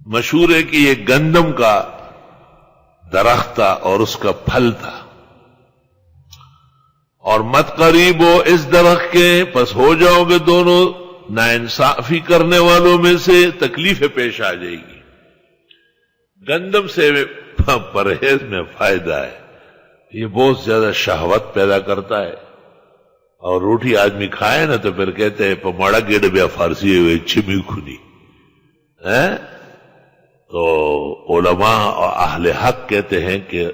مشہور ہے کہ یہ گندم کا درخت تھا اور اس کا پھل تھا، اور مت قریب ہو اس درخت کے، پس ہو جاؤ گے دونوں ناانصافی کرنے والوں میں سے، تکلیفیں پیش آ جائے گی۔ گندم سے پرہیز میں فائدہ ہے، یہ بہت زیادہ شہوت پیدا کرتا ہے، اور روٹی آدمی کھائے نا تو پھر کہتے ہیں پماڑا گیڑ بیا فارسی ہوئے چھمی کھنی ہے۔ تو علماء اور اہل حق کہتے ہیں کہ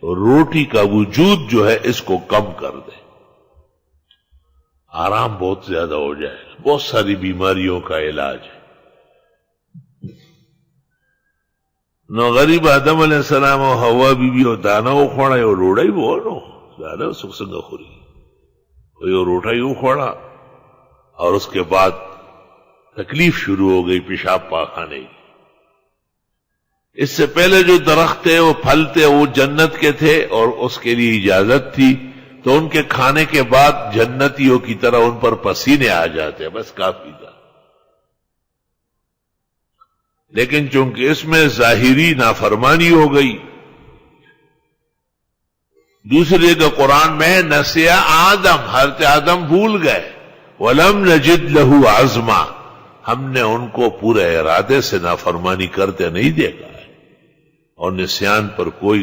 روٹی کا وجود جو ہے اس کو کم کر دے، آرام بہت زیادہ ہو جائے گا، بہت ساری بیماریوں کا علاج ہے۔ نو غریب آدم علیہ السلام اور حوا بی بی اور دانا اکھوڑا اور روڑا ہی وہ نو دانا سکھ سنگا خوری وہ روٹا ہی اکھوڑا، اور اس کے بعد تکلیف شروع ہو گئی پیشاب پاخانے کی۔ اس سے پہلے جو درخت تھے وہ پھل تھے وہ جنت کے تھے اور اس کے لیے اجازت تھی، تو ان کے کھانے کے بعد جنتیوں کی طرح ان پر پسینے آ جاتے، بس کافی تھا۔ لیکن چونکہ اس میں ظاہری نافرمانی ہو گئی، دوسری جگہ قرآن میں نسیا آدم، حضرت آدم بھول گئے، وَلَمْ نَجِدْ لَهُ عَزْمًا، ہم نے ان کو پورے ارادے سے نافرمانی کرتے نہیں دیکھا ہے، اور نسیان پر کوئی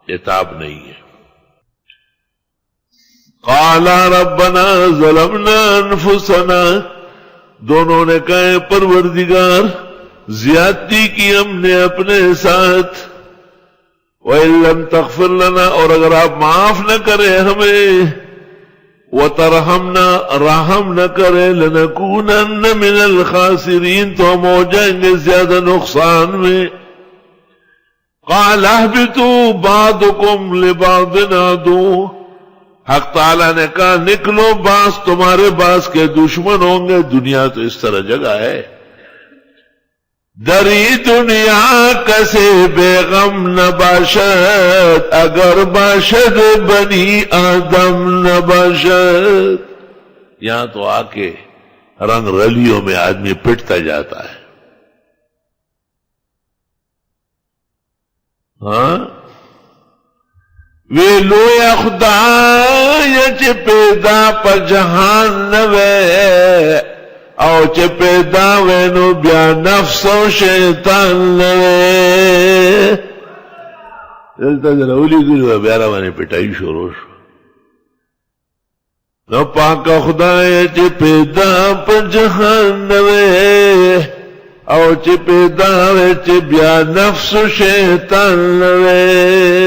عتاب نہیں ہے۔ قَالَ رَبَّنَا ظَلَمْنَا أَنفُسَنَا، دونوں نے کہا پروردگار زیادتی کی ہم نے اپنے ساتھ، وَإِن لَّمْ تَغْفِرْ لَنَا، اور اگر آپ معاف نہ کریں ہمیں، وَتَرْحَمْنَا، رحم نہ کریں، لَنَكُونَنَّ مِنَ الْخَاسِرِينَ، تو ہم ہو جائیں گے زیادہ نقصان میں۔ قَالَ اهْبِطُوا بَعْضُكُمْ لِبَعْضٍ عَدُوٌّ، حق تعالیٰ نے کہا نکلو، بعض تمہارے بعض کے دشمن ہوں گے، دنیا تو اس طرح جگہ ہے، دری دنیا کسے بے غم نہ باشد، اگر باشد بنی آدم نہ باشد، یہاں تو آ کے رنگ رلیوں میں آدمی پٹتا جاتا ہے۔ ہاں ویلو یا خدای چه پیدا پا جہان نوے، او چه پیدا وینو بیا نفس و شیطان نوے، دلتا در اولی گلو بیارا وانے پٹائی شروع شو، نو پاکا خدای چه پیدا پا جہان نوے، او چه پیدا وے چه بیا نفس و شیطان نوے،